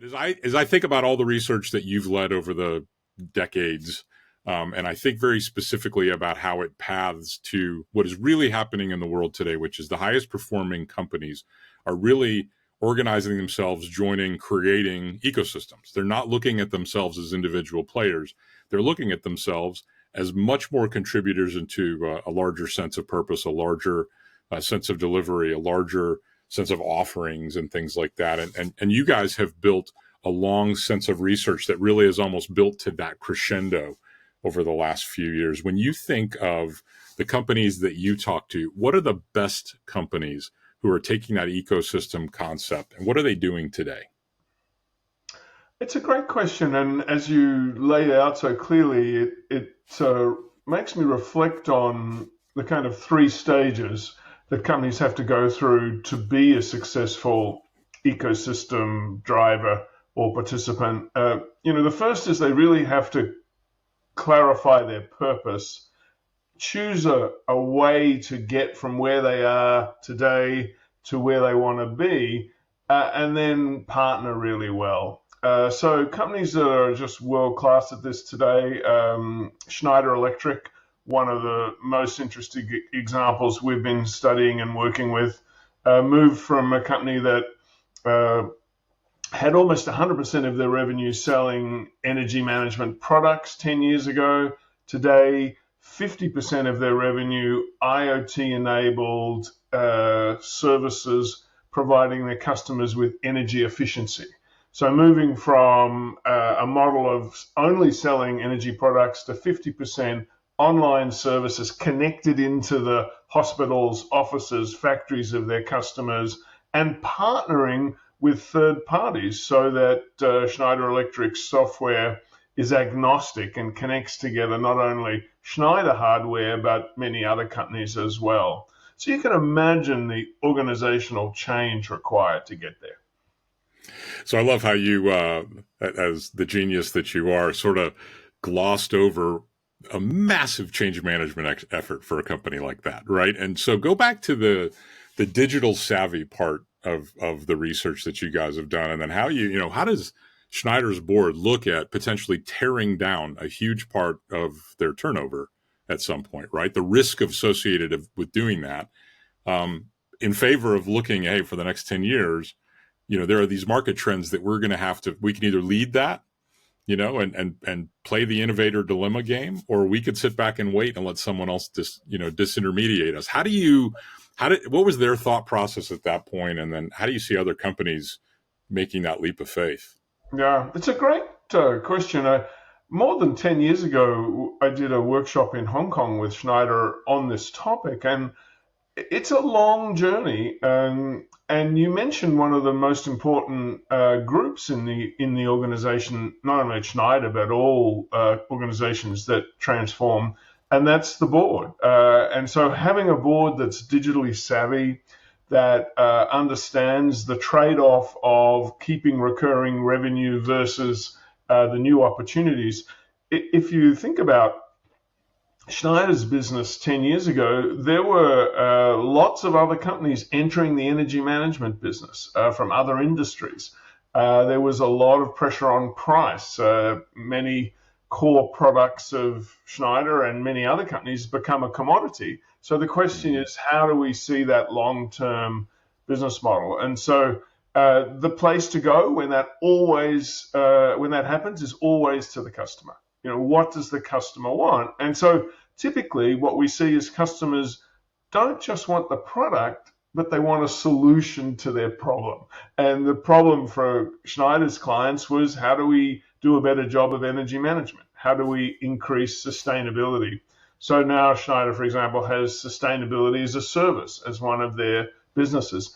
But as I think about all the research that you've led over the decades, and I think very specifically about how it paths to what is really happening in the world today, which is the highest performing companies are really organizing themselves, joining, creating ecosystems. They're not looking at themselves as individual players. They're looking at themselves as much more contributors into a larger sense of purpose, a larger sense of delivery, a larger sense of offerings and things like that. And you guys have built a long sense of research that really is almost built to that crescendo over the last few years. When you think of the companies that you talk to, what are the best companies who are taking that ecosystem concept, and what are they doing today? It's a great question, and as you laid out so clearly, it makes me reflect on the kind of three stages that companies have to go through to be a successful ecosystem driver or participant. The first is they really have to clarify their purpose, choose a way to get from where they are today to where they want to be, and then partner really well. So companies that are just world-class at this today, Schneider Electric, one of the most interesting examples we've been studying and working with, moved from a company that had almost 100% of their revenue selling energy management products 10 years ago. Today, 50% of their revenue IoT-enabled services, providing their customers with energy efficiency. So moving from a model of only selling energy products to 50% online services connected into the hospitals, offices, factories of their customers, and partnering with third parties so that Schneider Electric's software is agnostic and connects together not only Schneider hardware, but many other companies as well. So you can imagine the organizational change required to get there. So I love how you, as the genius that you are, sort of glossed over a massive change management effort for a company like that, right? And so go back to the digital savvy part of the research that you guys have done, and then how how does Schneider's board look at potentially tearing down a huge part of their turnover at some point, right? The risk associated with doing that, in favor of looking, hey, for the next 10 years, there are these market trends that we're going to we can either lead that, and play the innovator dilemma game, or we could sit back and wait and let someone else disintermediate us. What was their thought process at that point? And then how do you see other companies making that leap of faith? Yeah, it's a great question. More than 10 years ago, I did a workshop in Hong Kong with Schneider on this topic, and it's a long journey. And you mentioned one of the most important groups in the organization, not only at Schneider, but all organizations that transform, and that's the board. And so having a board that's digitally savvy, that understands the trade-off of keeping recurring revenue versus the new opportunities. If you think about Schneider's business 10 years ago, there were lots of other companies entering the energy management business from other industries. There was a lot of pressure on price. Many core products of Schneider and many other companies become a commodity. So the question is, how do we see that long-term business model? And so the place to go when that happens is always to the customer. What does the customer want? And so typically what we see is customers don't just want the product, but they want a solution to their problem. And the problem for Schneider's clients was, how do we do a better job of energy management? How do we increase sustainability? So now Schneider, for example, has sustainability as a service as one of their businesses.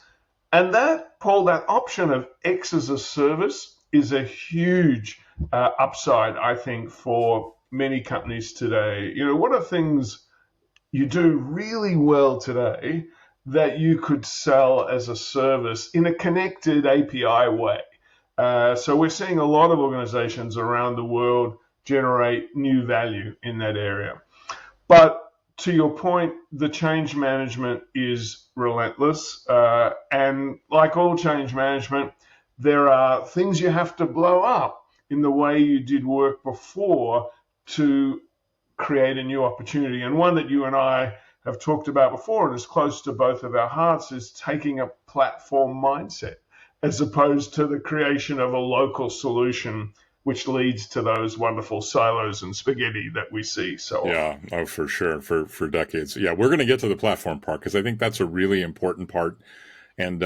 And that, Paul, that option of X as a service is a huge upside, I think, for many companies today. What are things you do really well today that you could sell as a service in a connected API way? So we're seeing a lot of organizations around the world generate new value in that area. But to your point, the change management is relentless. And like all change management, There are things you have to blow up in the way you did work before to create a new opportunity. And one that you and I have talked about before and is close to both of our hearts is taking a platform mindset as opposed to the creation of a local solution, which leads to those wonderful silos and spaghetti that we see so often. Yeah, oh, for sure, for decades. Yeah, we're going to get to the platform part because I think that's a really important part. And,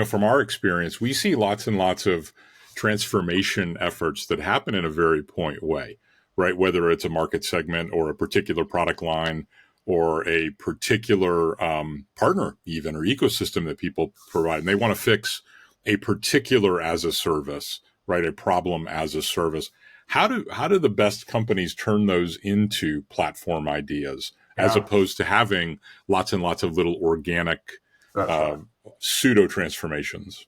from our experience, we see lots and lots of transformation efforts that happen in a very point way, right? Whether it's a market segment or a particular product line or a particular partner even or ecosystem that people provide. And they want to fix a particular as a service, right? A problem as a service. How do the best companies turn those into platform ideas as opposed to having lots and lots of little organic pseudo transformations?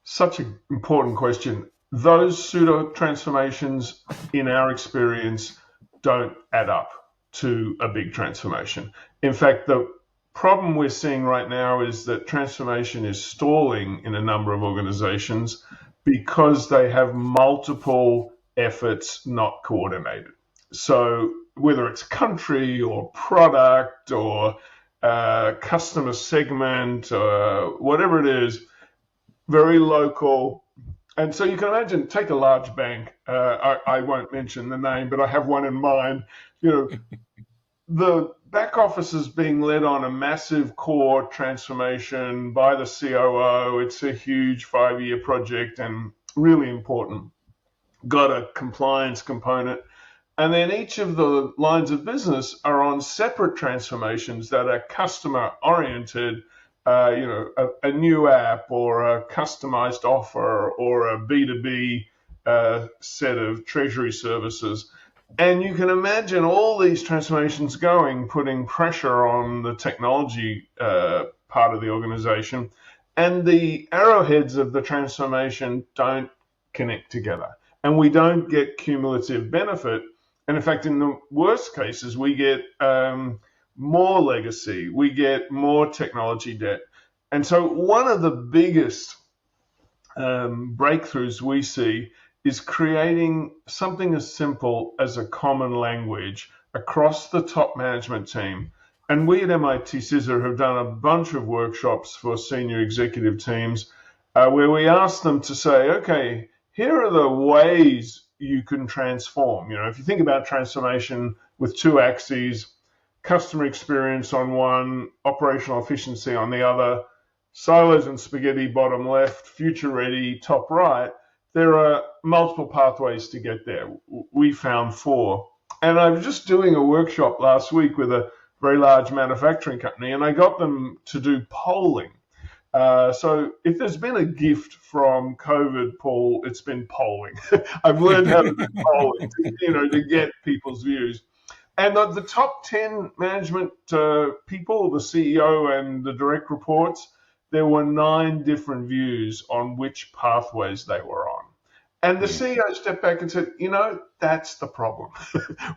Such an important question. Those pseudo transformations, in our experience, don't add up to a big transformation. In fact, the problem we're seeing right now is that transformation is stalling in a number of organizations because they have multiple efforts not coordinated. So whether it's country or product or customer segment, whatever it is, very local. And so you can imagine, take a large bank. I won't mention the name, but I have one in mind. The back office is being led on a massive core transformation by the COO. It's a huge 5-year project and really important. Got a compliance component. And then each of the lines of business are on separate transformations that are customer oriented, a new app or a customized offer or a B2B set of treasury services. And you can imagine all these transformations putting pressure on the technology part of the organization. And the arrowheads of the transformation don't connect together. And we don't get cumulative benefit. And in fact, in the worst cases, we get more legacy, we get more technology debt. And so one of the biggest breakthroughs we see is creating something as simple as a common language across the top management team. And we at MIT CISR have done a bunch of workshops for senior executive teams where we ask them to say, okay, here are the ways you can transform. If you think about transformation with two axes, customer experience on one, operational efficiency on the other, silos and spaghetti bottom left, future ready top right, there are multiple pathways to get there. We found 4. And I was just doing a workshop last week with a very large manufacturing company, and I got them to do polling. So if there's been a gift from COVID, Paul, it's been polling. I've learned how to do polling, to get people's views. And the top 10 management people, the CEO and the direct reports, there were 9 different views on which pathways they were on. And the CEO stepped back and said, that's the problem.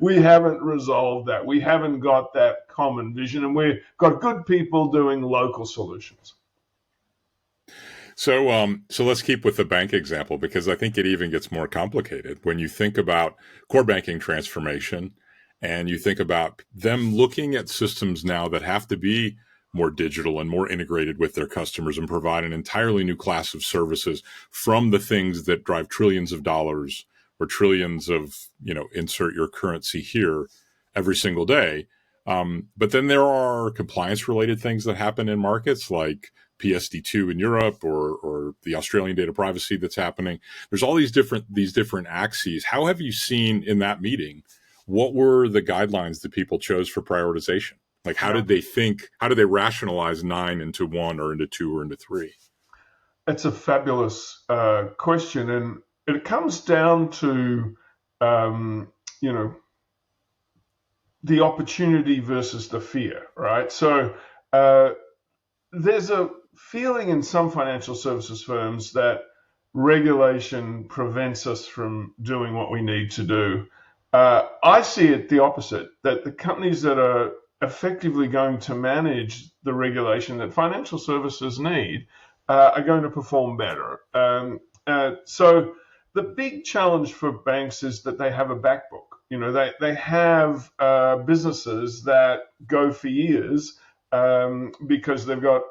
We haven't resolved that. We haven't got that common vision, and we've got good people doing local solutions. So let's keep with the bank example, because I think it even gets more complicated when you think about core banking transformation and you think about them looking at systems now that have to be more digital and more integrated with their customers and provide an entirely new class of services from the things that drive trillions of dollars or trillions of, insert your currency here every single day. But then there are compliance related things that happen in markets like PSD2 in Europe or the Australian data privacy that's happening. There's all these different axes. How have you seen in that meeting, what were the guidelines that people chose for prioritization? Like, how did they rationalize 9 into 1 or into 2 or into 3? It's a fabulous question. And it comes down to, the opportunity versus the fear, right? So there's a feeling in some financial services firms that regulation prevents us from doing what we need to do. I see it the opposite, that the companies that are effectively going to manage the regulation that financial services need are going to perform better. So the big challenge for banks is that they have a back book. They have businesses that go for years because they've got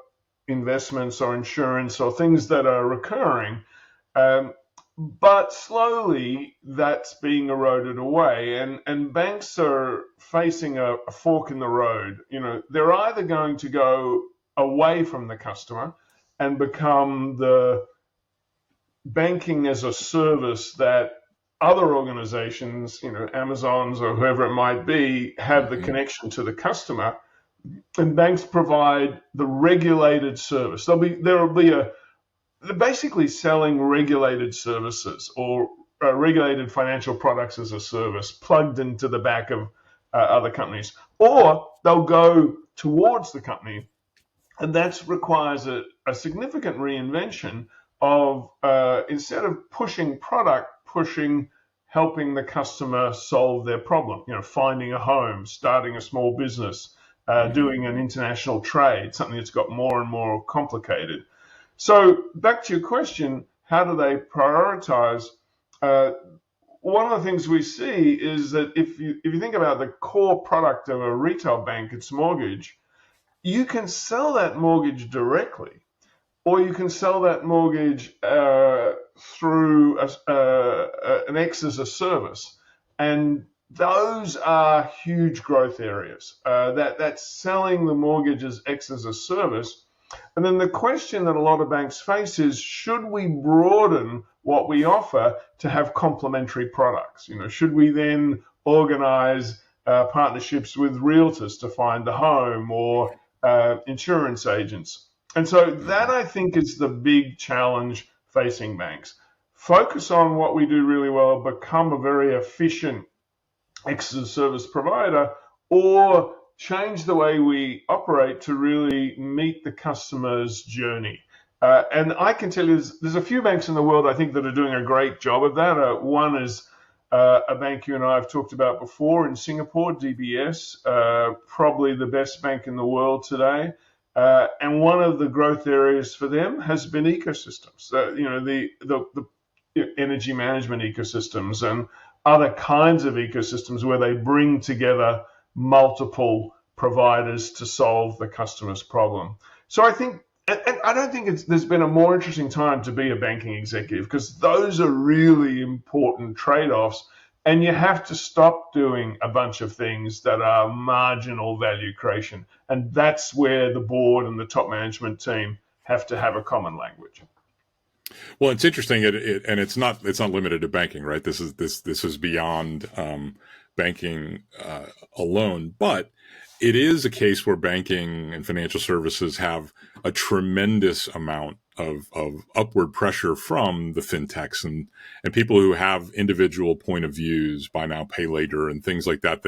investments or insurance or things that are recurring. But slowly that's being eroded away, and banks are facing a fork in the road. They're either going to go away from the customer and become the banking as a service that other organizations, Amazon's or whoever it might be, have the connection to the customer, and banks provide the regulated service. They're basically selling regulated services or regulated financial products as a service plugged into the back of other companies, or they'll go towards the company, and that requires a significant reinvention of instead of pushing product, helping the customer solve their problem. Finding a home, starting a small business, doing an international trade, something that's got more and more complicated. So back to your question, how do they prioritize? One of the things we see is that if you think about the core product of a retail bank, it's mortgage. You can sell that mortgage directly, or you can sell that mortgage through an X as a service. And those are huge growth areas. That's selling the mortgage as X as a service. And then the question that a lot of banks face is, should we broaden what we offer to have complementary products? Should we then organize partnerships with realtors to find a home, or insurance agents? And so that, I think, is the big challenge facing banks. Focus on what we do really well, become a very efficient X as a service provider, or change the way we operate to really meet the customer's journey. And I can tell you there's a few banks in the world, I think, that are doing a great job of that. One is a bank you and I have talked about before in Singapore, DBS, probably the best bank in the world today. And one of the growth areas for them has been ecosystems, the energy management ecosystems and other kinds of ecosystems where they bring together multiple providers to solve the customer's problem. So I think, and I don't think there's been a more interesting time to be a banking executive, because those are really important trade-offs, and you have to stop doing a bunch of things that are marginal value creation. And that's where the board and the top management team have to have a common language. Well, it's interesting, and it's not limited to banking, right? This is beyond banking alone, but it is a case where banking and financial services have a tremendous amount of upward pressure from the fintechs and people who have individual point of views, buy now, pay later, and things like that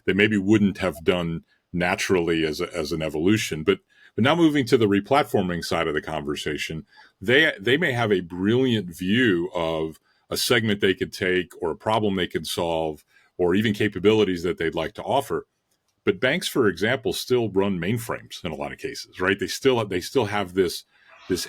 they maybe wouldn't have done naturally as an evolution. But now moving to the replatforming side of the conversation, they may have a brilliant view of a segment they could take, or a problem they could solve, or even capabilities that they'd like to offer. But banks, for example, still run mainframes in a lot of cases, right? They still have this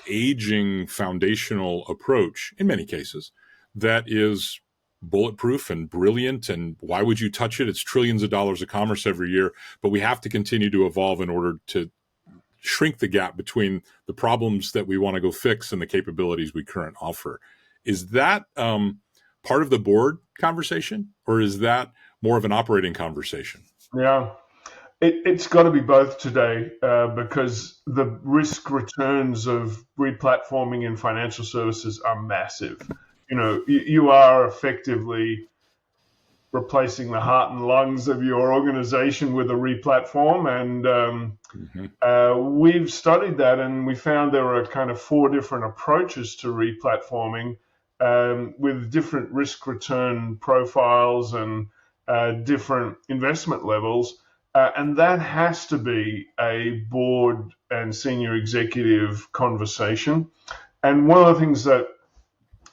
aging foundational approach in many cases that is bulletproof and brilliant. And why would you touch it? It's trillions of dollars of commerce every year, but we have to continue to evolve in order to shrink the gap between the problems that we want to go fix and the capabilities we currently offer. Is that part of the board conversation, or is that more of an operating conversation? Yeah, it's got to be both today, because the risk returns of replatforming in financial services are massive. You are effectively replacing the heart and lungs of your organization with a replatform. And we've studied that, and we found there are kind of 4 different approaches to replatforming, with different risk return profiles and different investment levels. And that has to be a board and senior executive conversation. And one of the things that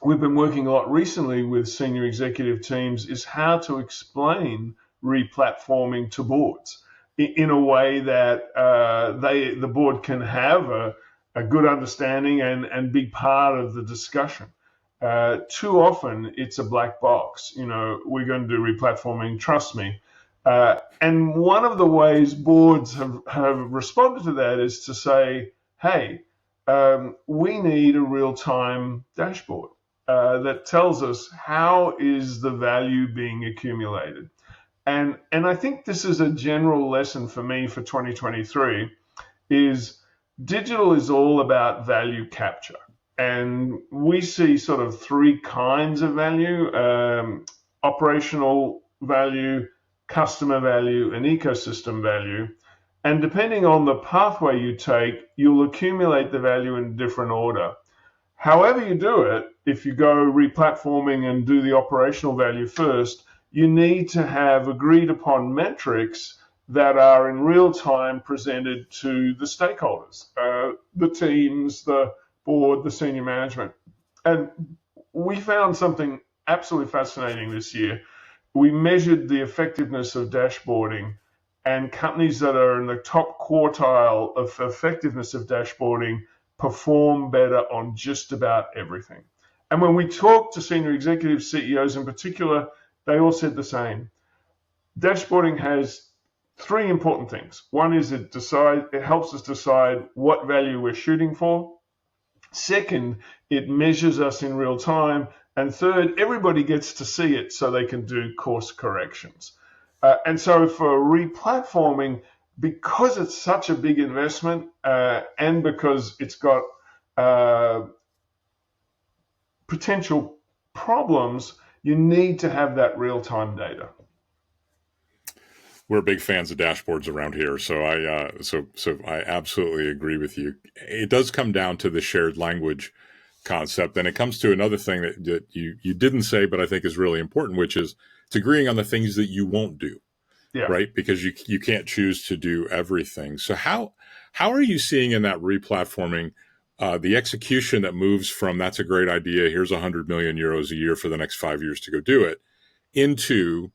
we've been working a lot recently with senior executive teams is how to explain replatforming to boards in a way that the board can have a good understanding and be part of the discussion. too often it's a black box. We're going to do replatforming, trust me. And one of the ways boards have responded to that is to say, hey, we need a real-time dashboard that tells us how is the value being accumulated. And I think this is a general lesson for me for 2023 is digital is all about value capture. And we see sort of three kinds of value, operational value, customer value, and ecosystem value. And depending on the pathway you take, you'll accumulate the value in different order. However you do it, if you go replatforming and do the operational value first, you need to have agreed upon metrics that are in real time presented to the stakeholders, the teams, the board, the senior management. And we found something absolutely fascinating this year. We measured the effectiveness of dashboarding, and companies that are in the top quartile of effectiveness of dashboarding perform better on just about everything. And when we talked to senior executives, CEOs in particular, they all said the same. Dashboarding has three important things. One is it helps us decide what value we're shooting for. Second, it measures us in real time. And third, everybody gets to see it so they can do course corrections. And so for replatforming, because it's such a big investment and because it's got potential problems, you need to have that real-time data. We're big fans of dashboards around here, so I absolutely agree with you. It does come down to the shared language concept, and it comes to another thing that you didn't say, but I think is really important, which is it's agreeing on the things that you won't do, right? Because you can't choose to do everything. So how are you seeing in that replatforming the execution that moves from that's a great idea, here's 100 million euros a year for the next 5 years to go do it, into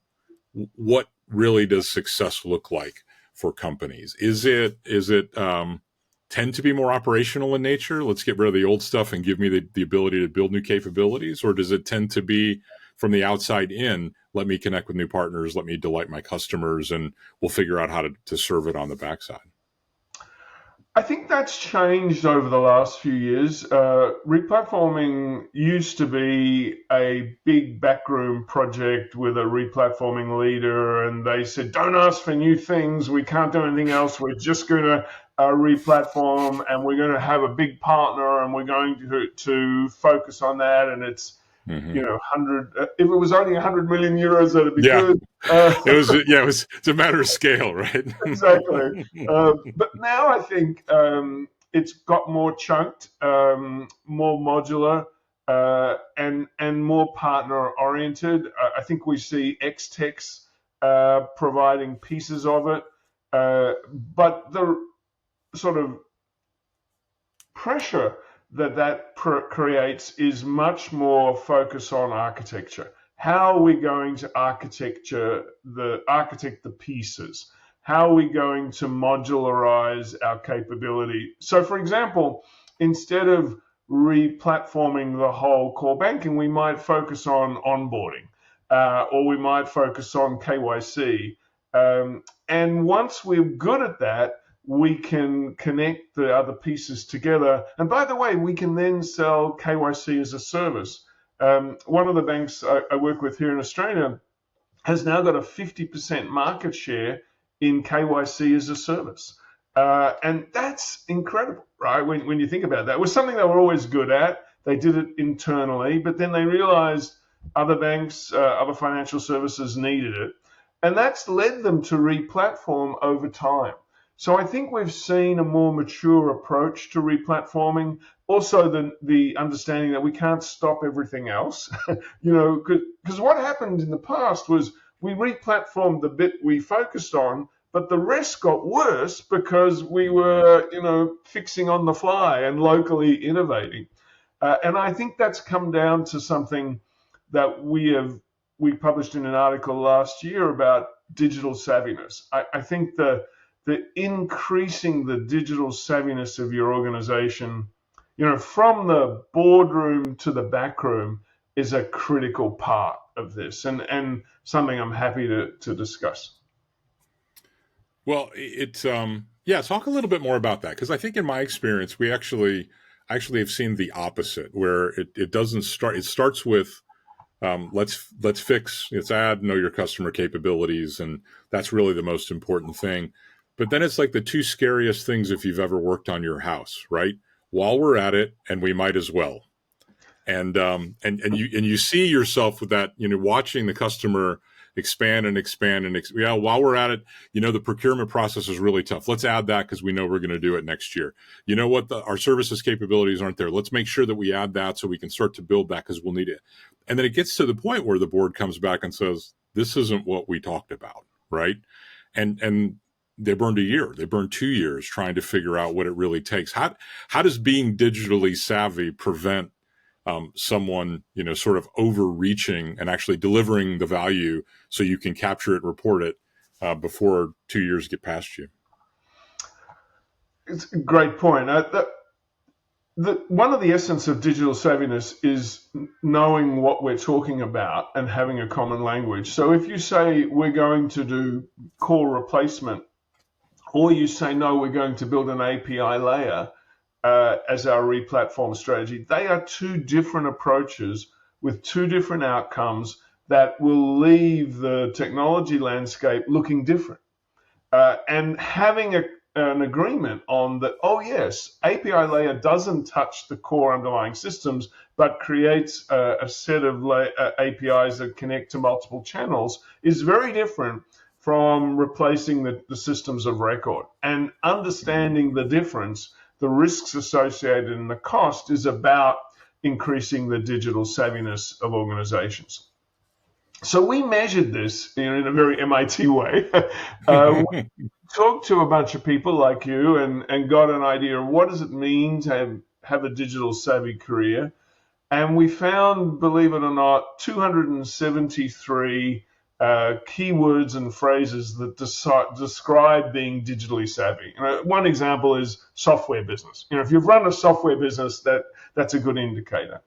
what really does success look like for companies? Is it tend to be more operational in nature? Let's get rid of the old stuff and give me the ability to build new capabilities? Or does it tend to be from the outside in, let me connect with new partners, let me delight my customers, and we'll figure out how to serve it on the backside? I think that's changed over the last few years. Replatforming used to be a big backroom project with a replatforming leader, and they said, don't ask for new things. We can't do anything else. We're just going to replatform, and we're going to have a big partner, and we're going to focus on that. And it's, 100. If it was only 100 million euros, that'd be good. It's a matter of scale, right? Exactly. But now I think it's got more chunked, more modular, and more partner oriented. I think we see X-Techs providing pieces of it, but the sort of pressure that creates is much more focus on architecture. How are we going to architect the pieces? How are we going to modularize our capability? So, for example, instead of replatforming the whole core banking, we might focus on onboarding, or we might focus on KYC. And once we're good at that, we can connect the other pieces together. And by the way, we can then sell KYC as a service. One of the banks I work with here in Australia has now got a 50% market share in KYC as a service. And that's incredible, right? When you think about that. It was something they were always good at. They did it internally, but then they realized other banks, other financial services needed it. And that's led them to replatform over time. So I think we've seen a more mature approach to replatforming. Also, the understanding that we can't stop everything else, because what happened in the past was we replatformed the bit we focused on, but the rest got worse because we were, fixing on the fly and locally innovating. And I think that's come down to something that we published in an article last year about digital savviness. I think the increasing the digital savviness of your organization, from the boardroom to the back room is a critical part of this, and something I'm happy to discuss. Well, it's yeah. Talk a little bit more about that, because I think in my experience, we actually have seen the opposite, where it doesn't start. It starts with let's add know your customer capabilities, and that's really the most important thing. But then it's like the two scariest things if you've ever worked on your house, right? While we're at it, and we might as well. And you see yourself with that, watching the customer expand and expand yeah. While we're at it, the procurement process is really tough. Let's add that because we know we're going to do it next year. You know what? Our services capabilities aren't there. Let's make sure that we add that so we can start to build that because we'll need it. And then it gets to the point where the board comes back and says, "This isn't what we talked about," right? And they burned a year. They burned 2 years trying to figure out what it really takes. How does being digitally savvy prevent someone, sort of overreaching and actually delivering the value so you can capture it, report it before 2 years get past you? It's a great point. One of the essence of digital savviness is knowing what we're talking about and having a common language. So if you say we're going to do core replacement, or you say, no, we're going to build an API layer as our replatform strategy, they are two different approaches with two different outcomes that will leave the technology landscape looking different. And having an agreement on that, oh yes, API layer doesn't touch the core underlying systems, but creates a set of APIs that connect to multiple channels, is very different from replacing the systems of record. And understanding the difference, the risks associated and the cost, is about increasing the digital savviness of organizations. So we measured this in a very MIT way. We talked to a bunch of people like you and got an idea of what does it mean to have a digital savvy career. And we found, believe it or not, 273 keywords and phrases that describe being digitally savvy. One example is software business. If you've run a software business, that's a good indicator.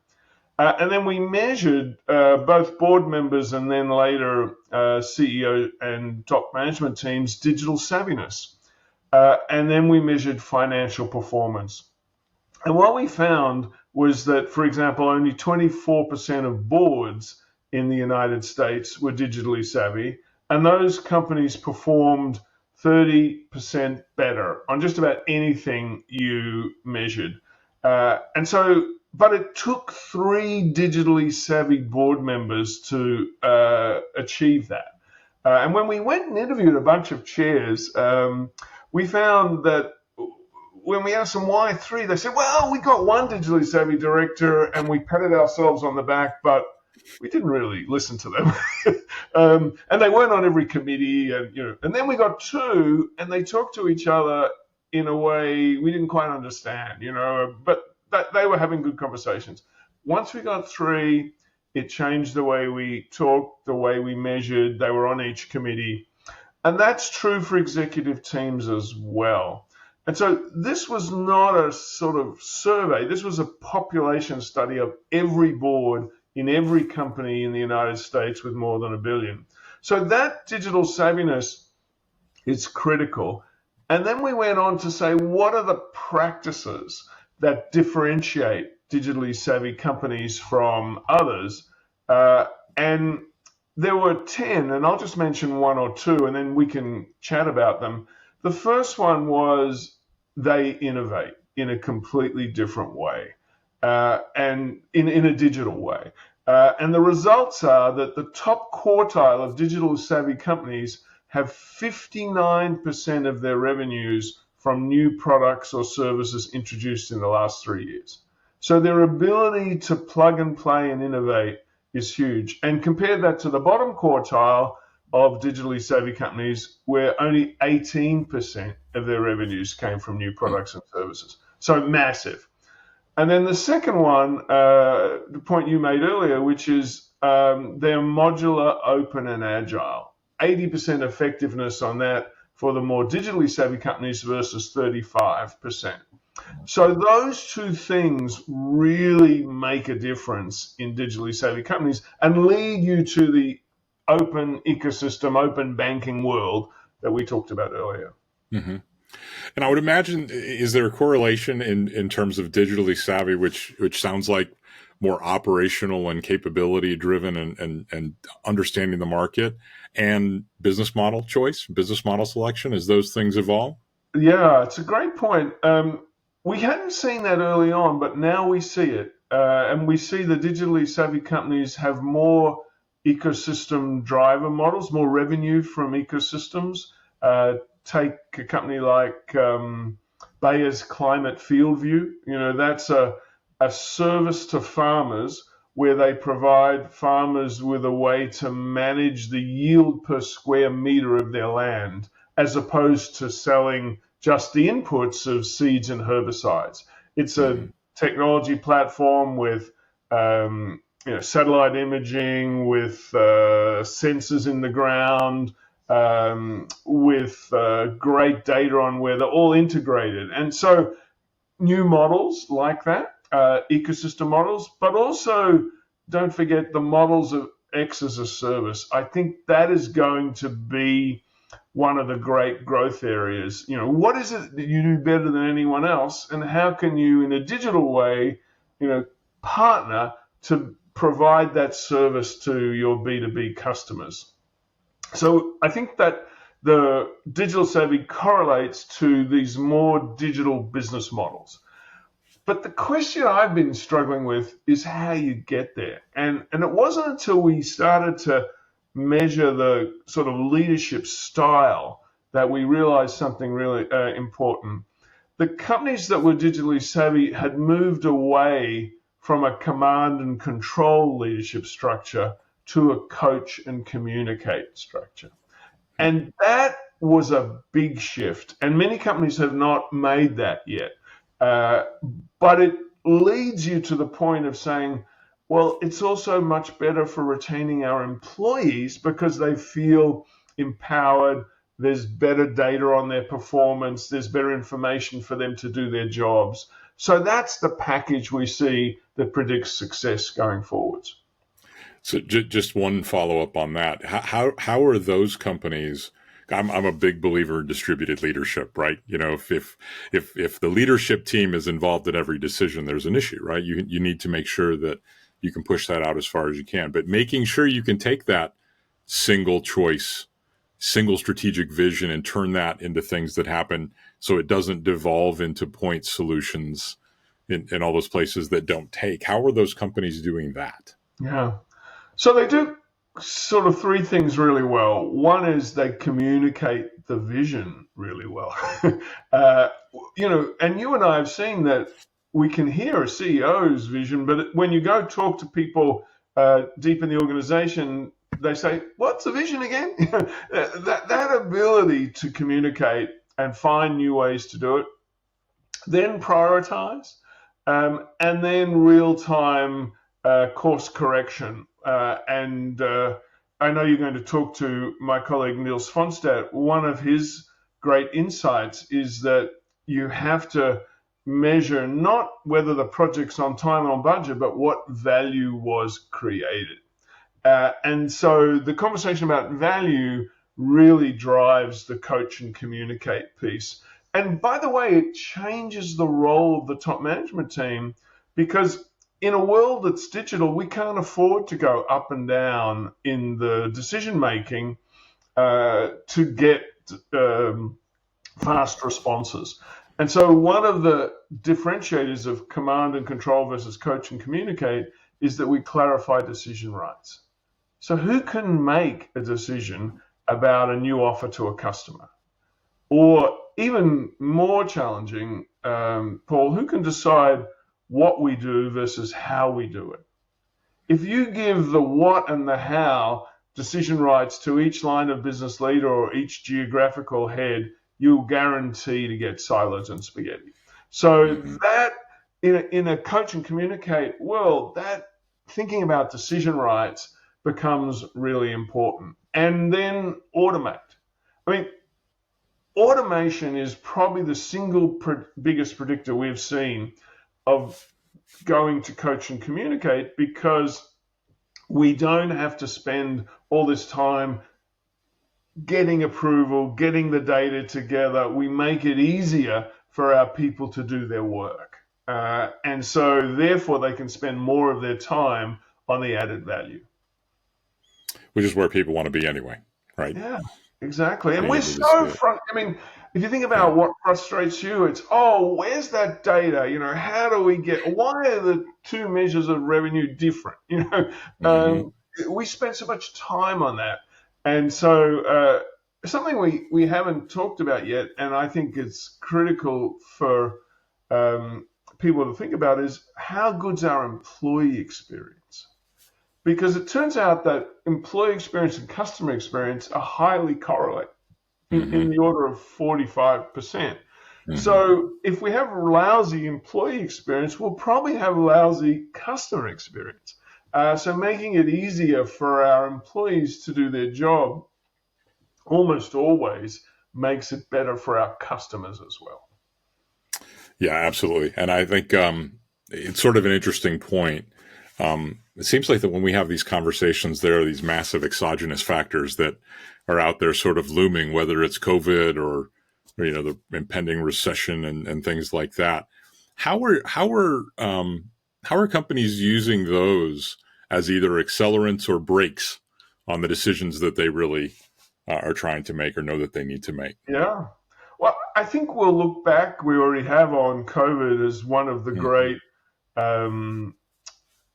And then we measured both board members and then later CEO and top management teams' digital savviness. And then we measured financial performance. And what we found was that, for example, only 24% of boards in the United States were digitally savvy, and those companies performed 30% better on just about anything you measured. But it took 3 digitally savvy board members to achieve that. And when we went and interviewed a bunch of chairs, we found that when we asked them why 3, they said, well, we got one digitally savvy director and we patted ourselves on the back, but we didn't really listen to them. And they weren't on every committee. And then we got 2 and they talked to each other in a way we didn't quite understand, but they were having good conversations. Once we got 3, it changed the way we talked, the way we measured. They were on each committee. And that's true for executive teams as well. And so this was not a sort of survey. This was a population study of every board in every company in the United States with more than 1 billion. So that digital savviness is critical. And then we went on to say, what are the practices that differentiate digitally savvy companies from others? And there were 10, and I'll just mention 1 or 2, and then we can chat about them. The first one was they innovate in a completely different way, and in a digital way. And the results are that the top quartile of digital savvy companies have 59% of their revenues from new products or services introduced in the last 3 years. So their ability to plug and play and innovate is huge. And compare that to the bottom quartile of digitally savvy companies, where only 18% of their revenues came from new products and services. So massive. And then the second one, the point you made earlier, which is they're modular, open, and agile. 80% effectiveness on that for the more digitally savvy companies versus 35%. So those two things really make a difference in digitally savvy companies and lead you to the open ecosystem, open banking world that we talked about earlier. Mm-hmm. And I would imagine, is there a correlation in terms of digitally savvy, which sounds like more operational and capability driven and understanding the market, and business model choice, business model selection, as those things evolve? Yeah, it's a great point. We hadn't seen that early on, but now we see it. And we see the digitally savvy companies have more ecosystem driver models, more revenue from ecosystems. Take a company like Bayer's Climate Field View. That's a service to farmers where they provide farmers with a way to manage the yield per square meter of their land, as opposed to selling just the inputs of seeds and herbicides. It's a Mm-hmm. technology platform with satellite imaging, with sensors in the ground, with great data on where they're all integrated. And so new models like that, ecosystem models, but also don't forget the models of X as a service. I think that is going to be one of the great growth areas. What is it that you do better than anyone else, and how can you, in a digital way, partner to provide that service to your B2B customers? So I think that the digital savvy correlates to these more digital business models. But the question I've been struggling with is how you get there. And it wasn't until we started to measure the sort of leadership style that we realized something really important. The companies that were digitally savvy had moved away from a command and control leadership structure to a coach and communicate structure. And that was a big shift. And many companies have not made that yet. Uh, but it leads you to the point of saying, well, it's also much better for retaining our employees because they feel empowered. There's better data on their performance. There's better information for them to do their jobs. So that's the package we see that predicts success going forwards. So just one follow up on that. How are those companies? I'm a big believer in distributed leadership, right? If the leadership team is involved in every decision, there's an issue, right? You need to make sure that you can push that out as far as you can, but making sure you can take that single choice, single strategic vision and turn that into things that happen, so it doesn't devolve into point solutions in all those places that don't take. How are those companies doing that? Yeah. So they do sort of three things really well. One is they communicate the vision really well. uh, and you and I have seen that we can hear a CEO's vision, but when you go talk to people deep in the organization, they say, "What's the vision again?" that ability to communicate and find new ways to do it, then prioritize, and then real time course correction. And I know you're going to talk to my colleague Niels Fonstadt. One of his great insights is that you have to measure not whether the project's on time or on budget, but what value was created. And so the conversation about value really drives the coach and communicate piece. And by the way, it changes the role of the top management team, because in a world that's digital, we can't afford to go up and down in the decision making to get fast responses. And so one of the differentiators of command and control versus coach and communicate is that we clarify decision rights. So who can make a decision about a new offer to a customer? Or even more challenging, Paul, who can decide what we do versus how we do it? If you give the what and the how decision rights to each line of business leader or each geographical head, you'll guarantee to get silos and spaghetti. So that in a coach and communicate world, that thinking about decision rights becomes really important. And then automate. I mean, automation is probably the single biggest predictor we've seen of going to coach and communicate, because we don't have to spend all this time getting approval, getting the data together. We make it easier for our people to do their work. And so therefore they can spend more of their time on the added value. Which is where people want to be anyway, right? Yeah, exactly. And Being we're able to see so it. I mean, if you think about what frustrates you, it's, oh, where's that data? How do we why are the two measures of revenue different? Mm-hmm. We spend so much time on that. And so something we haven't talked about yet, and I think it's critical for people to think about, is how good's our employee experience? Because it turns out that employee experience and customer experience are highly correlated in the order of 45%. Mm-hmm. So if we have lousy employee experience, we'll probably have lousy customer experience. So making it easier for our employees to do their job almost always makes it better for our customers as well. Yeah, absolutely. And I think it's sort of an interesting point. It seems like that when we have these conversations, there are these massive exogenous factors that are out there sort of looming, whether it's COVID or the impending recession and things like that. How are companies using those as either accelerants or brakes on the decisions that they really are trying to make or know that they need to make? Yeah. Well, I think we'll look back, we already have, on COVID as one of the great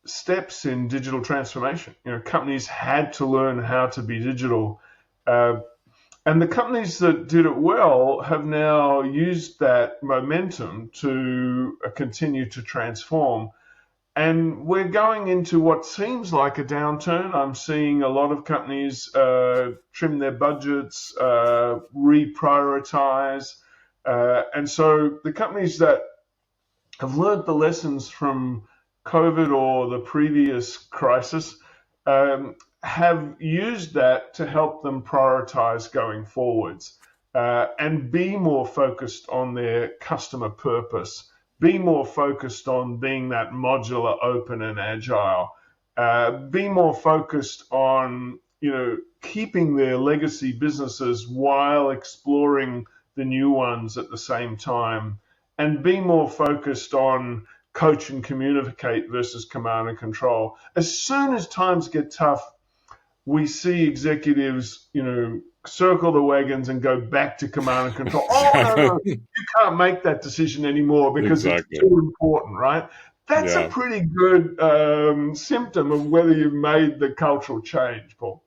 steps in digital transformation. Companies had to learn how to be digital. And the companies that did it well have now used that momentum to continue to transform. And we're going into what seems like a downturn. I'm seeing a lot of companies trim their budgets, reprioritize. And so the companies that have learned the lessons from COVID or the previous crisis have used that to help them prioritize going forwards and be more focused on their customer purpose, be more focused on being that modular, open, and agile, be more focused on keeping their legacy businesses while exploring the new ones at the same time, and be more focused on coach and communicate versus command and control. As soon as times get tough, we see executives, circle the wagons and go back to command and control. Oh, no, you can't make that decision anymore because it's too important, right? That's a pretty good symptom of whether you've made the cultural change, Paul.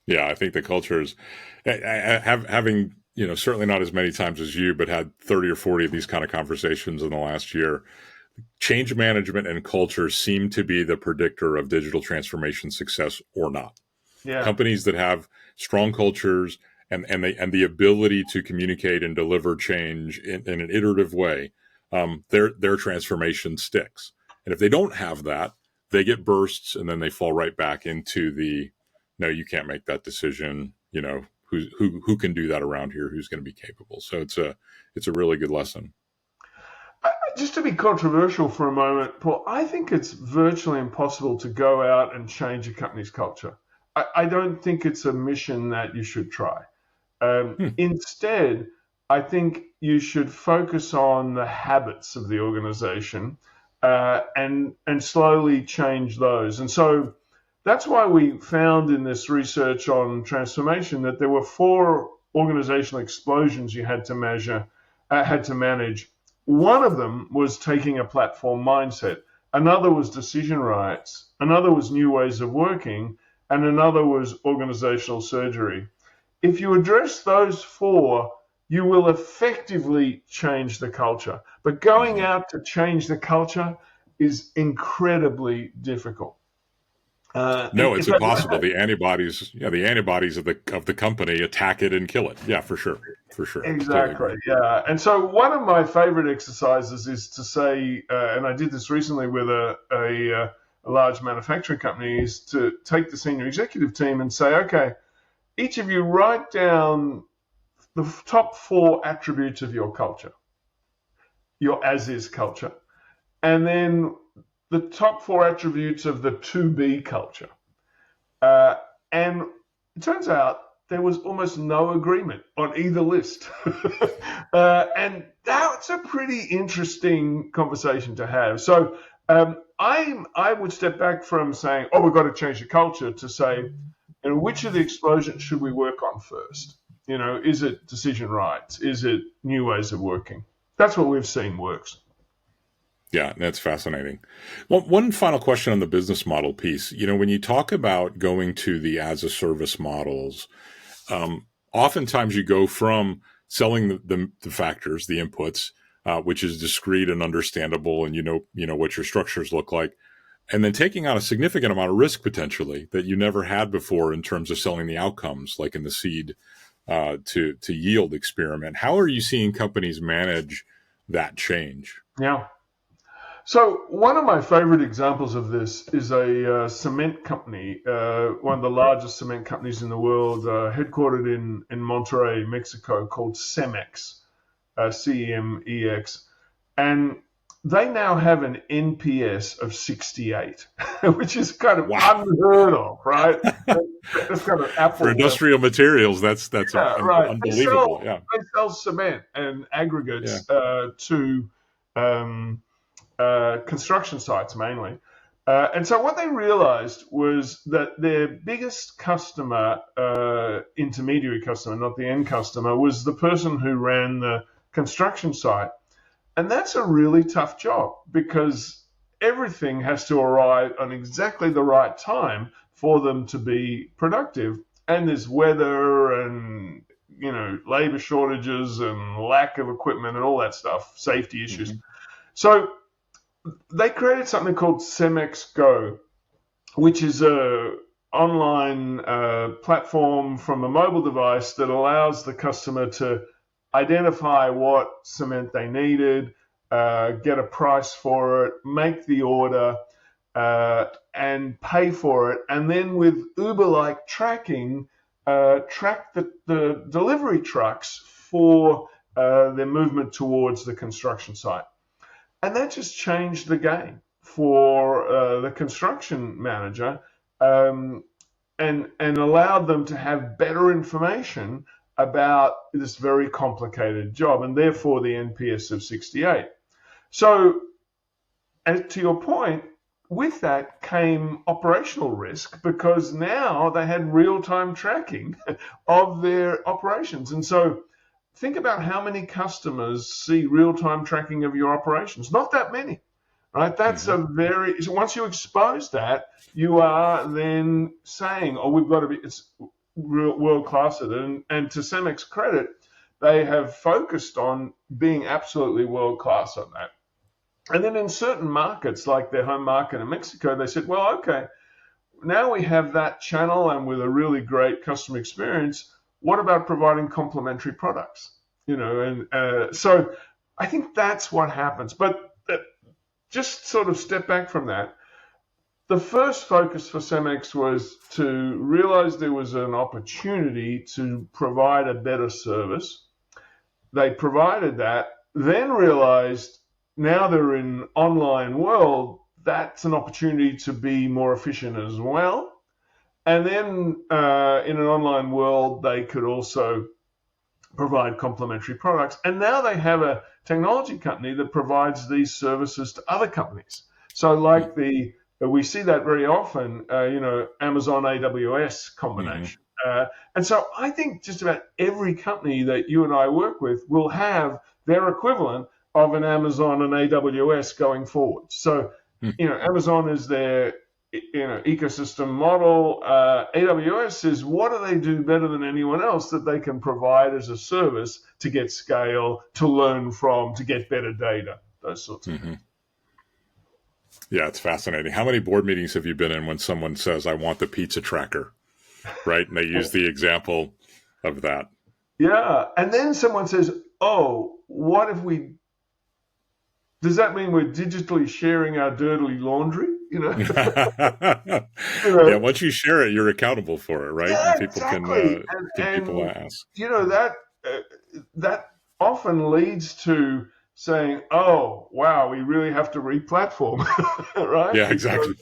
Yeah, I think the culture is having, certainly not as many times as you, but had 30 or 40 of these kind of conversations in the last year. Change management and culture seem to be the predictor of digital transformation success or not. Yeah. Companies that have strong cultures and the ability to communicate and deliver change in an iterative way, their transformation sticks. And if they don't have that, they get bursts and then they fall right back into the, no, you can't make that decision. Who can do that around here? Who's going to be capable? So it's a really good lesson. Just to be controversial for a moment, Paul, I think it's virtually impossible to go out and change a company's culture. I don't think it's a mission that you should try. Instead, I think you should focus on the habits of the organization and slowly change those. And so that's why we found in this research on transformation that there were 4 organizational explosions you had to manage. One of them was taking a platform mindset. Another was decision rights. Another was new ways of working. And another was organizational surgery. If you address those 4, you will effectively change the culture. But going out to change the culture is incredibly difficult. No, it's impossible. The antibodies of the company attack it and kill it. Yeah, for sure. Exactly. Totally. Yeah. And so one of my favorite exercises is to say, and I did this recently with a large manufacturing company, is to take the senior executive team and say, okay, each of you write down the top 4 attributes of your culture, your as-is culture, and then the top 4 attributes of the to-be culture. And it turns out there was almost no agreement on either list. And that's a pretty interesting conversation to have. So I would step back from saying, oh, we've got to change the culture, to say, which of the explosions should we work on first? Is it decision rights? Is it new ways of working? That's what we've seen works. Yeah, that's fascinating. Well, one final question on the business model piece. When you talk about going to the as a service models, oftentimes you go from selling the factors, the inputs, which is discrete and understandable, and you know what your structures look like, and then taking on a significant amount of risk potentially that you never had before in terms of selling the outcomes, like in the seed to yield experiment. How are you seeing companies manage that change? Yeah. So one of my favorite examples of this is a cement company, one of the largest cement companies in the world, headquartered in Monterrey, Mexico, called Cemex, CEMEX. And they now have an NPS of 68, which is kind of unheard of, right? That's kind of Apple. For industrial materials, that's right. Unbelievable. They sell cement and aggregates to construction sites mainly. And so what they realized was that their biggest customer, intermediary customer, not the end customer, was the person who ran the construction site. And that's a really tough job, because everything has to arrive on exactly the right time for them to be productive. And there's weather and, labor shortages and lack of equipment and all that stuff, safety issues. Mm-hmm. So they created something called Cemex Go, which is a online platform from a mobile device that allows the customer to identify what cement they needed, get a price for it, make the order, and pay for it. And then with Uber-like tracking, track the delivery trucks for their movement towards the construction site. And that just changed the game for the construction manager, and allowed them to have better information about this very complicated job, and therefore the NPS of 68. So, and to your point, with that came operational risk, because now they had real-time tracking of their operations. And so think about how many customers see real-time tracking of your operations. Not that many, right? That's so once you expose that, you are then saying, oh, we've got to be, it's world-class at it. And to Cemex's credit, they have focused on being absolutely world-class on that. And then in certain markets, like their home market in Mexico, they said, well, okay, now we have that channel and with a really great customer experience, what about providing complementary products? So I think that's what happens. But just sort of step back from that. The first focus for Cemex was to realize there was an opportunity to provide a better service. They provided that, then realized now they're in an online world, that's an opportunity to be more efficient as well. And then in an online world, they could also provide complementary products. And now they have a technology company that provides these services to other companies. So like we see that very often, Amazon AWS combination. And so I think just about every company that you and I work with will have their equivalent of an Amazon and AWS going forward. So, Amazon is their ecosystem model. AWS is, what do they do better than anyone else that they can provide as a service to get scale, to learn from, to get better data, those sorts of things. Yeah, it's fascinating. How many board meetings have you been in when someone says, I want the pizza tracker, right? And they use the example of that. Yeah. And then someone says, oh, what if does that mean we're digitally sharing our dirty laundry? Yeah, once you share it, you're accountable for it, right? Yeah, and people exactly. can people ask. That that often leads to saying, "Oh, wow, we really have to re-platform," right? Yeah, Because exactly.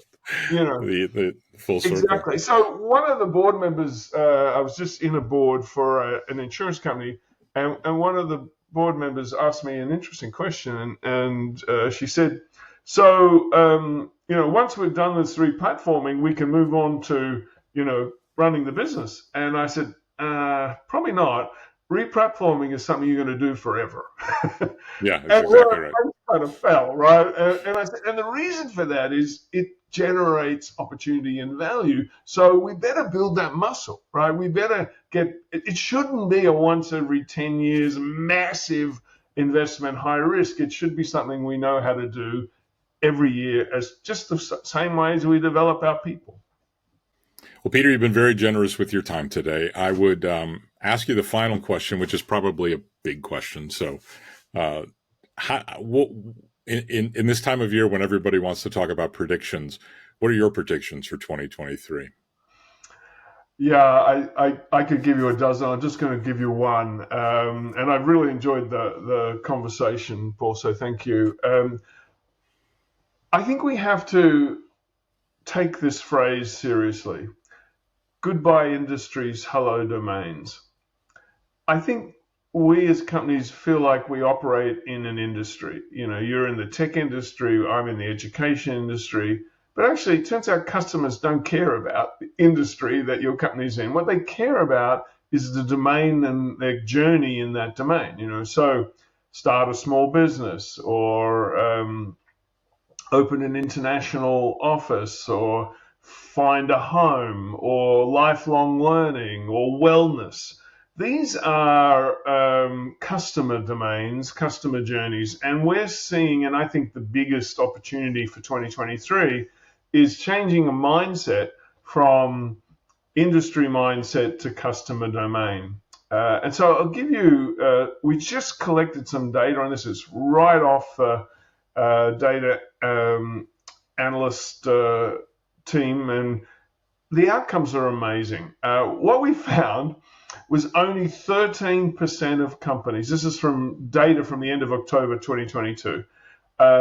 you know The full circle. exactly. So one of the board members, I was just in a board for an insurance company, and one of the board members asked me an interesting question, and she said, "So, once we've done this replatforming, we can move on to, running the business." And I said, "Probably not. Replatforming is something you're going to do forever." Yeah, that's And where exactly right. I kind of fell, right? And I said, and the reason for that is it generates opportunity and value. So we better build that muscle, right? We better it shouldn't be a once every 10 years massive investment, high risk. It should be something we know how to do every year, as just the same way as we develop our people. Well, Peter, you've been very generous with your time today. I would ask you the final question, which is probably a big question. So, uh, what, in this time of year when everybody wants to talk about predictions, what are your predictions for 2023? Yeah, I could give you a dozen. I'm just going to give you one. And I've really enjoyed the conversation, Paul, so thank you. I think we have to take this phrase seriously. Goodbye industries, hello domains. I think we as companies feel like we operate in an industry. You're in the tech industry, I'm in the education industry, but actually it turns out customers don't care about the industry that your company's in. What they care about is the domain and their journey in that domain. So start a small business, or open an international office, or find a home, or lifelong learning, or wellness. These are customer domains, customer journeys, and we're seeing, and I think the biggest opportunity for 2023 is changing a mindset from industry mindset to customer domain. And so I'll give you, we just collected some data on this. It's right off data analyst team, and the outcomes are amazing. What we found was only 13% of companies, this is from data from the end of October 2022,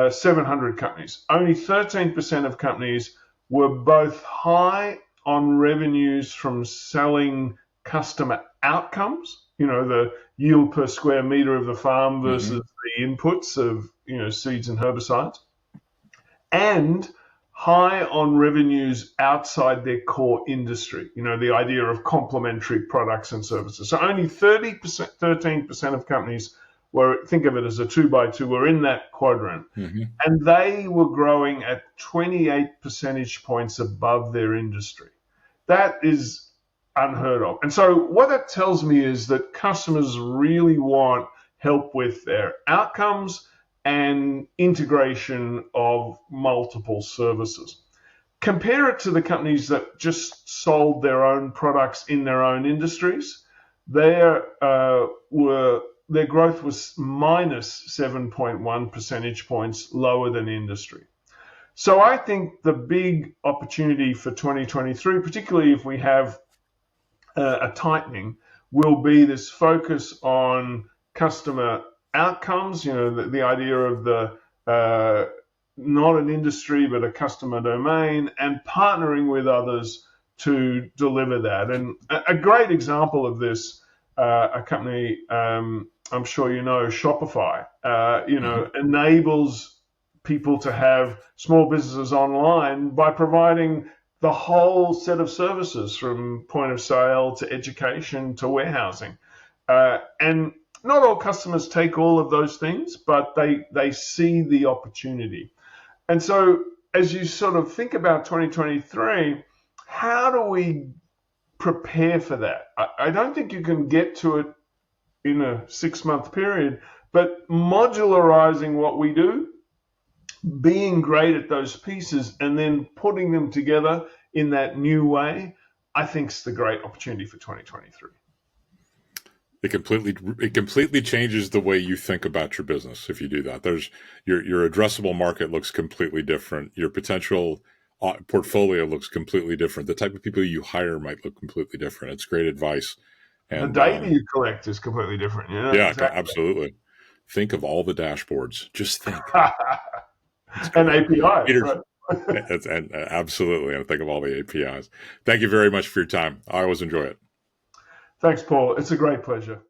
700 companies, only 13% of companies were both high on revenues from selling customer outcomes, the yield per square meter of the farm versus the inputs of, seeds and herbicides, and high on revenues outside their core industry, the idea of complementary products and services. So only 13% of companies think of it as a 2x2, were in that quadrant. And they were growing at 28 percentage points above their industry. That is unheard of. And so what that tells me is that customers really want help with their outcomes and integration of multiple services. Compare it to the companies that just sold their own products in their own industries. Their growth was minus 7.1 percentage points lower than industry. So I think the big opportunity for 2023, particularly if we have a tightening, will be this focus on customer outcomes, the idea of the not an industry but a customer domain, and partnering with others to deliver that. And a great example of this, a company I'm sure Shopify, enables people to have small businesses online by providing the whole set of services from point of sale to education to warehousing. And not all customers take all of those things, but they see the opportunity. And so as you sort of think about 2023, how do we prepare for that? I don't think you can get to it in a 6-month period, but modularizing what we do, being great at those pieces, and then putting them together in that new way, I think is the great opportunity for 2023. It completely changes the way you think about your business if you do that. There's your addressable market looks completely different. Your potential portfolio looks completely different. The type of people you hire might look completely different. It's great advice. The And data you collect is completely different. yeah, Exactly. absolutely. Think of all the dashboards. Just think. It's And great. APIs, Peter, right? and absolutely. And think of all the APIs. Thank you very much for your time. I always enjoy it. Thanks, Paul. It's a great pleasure.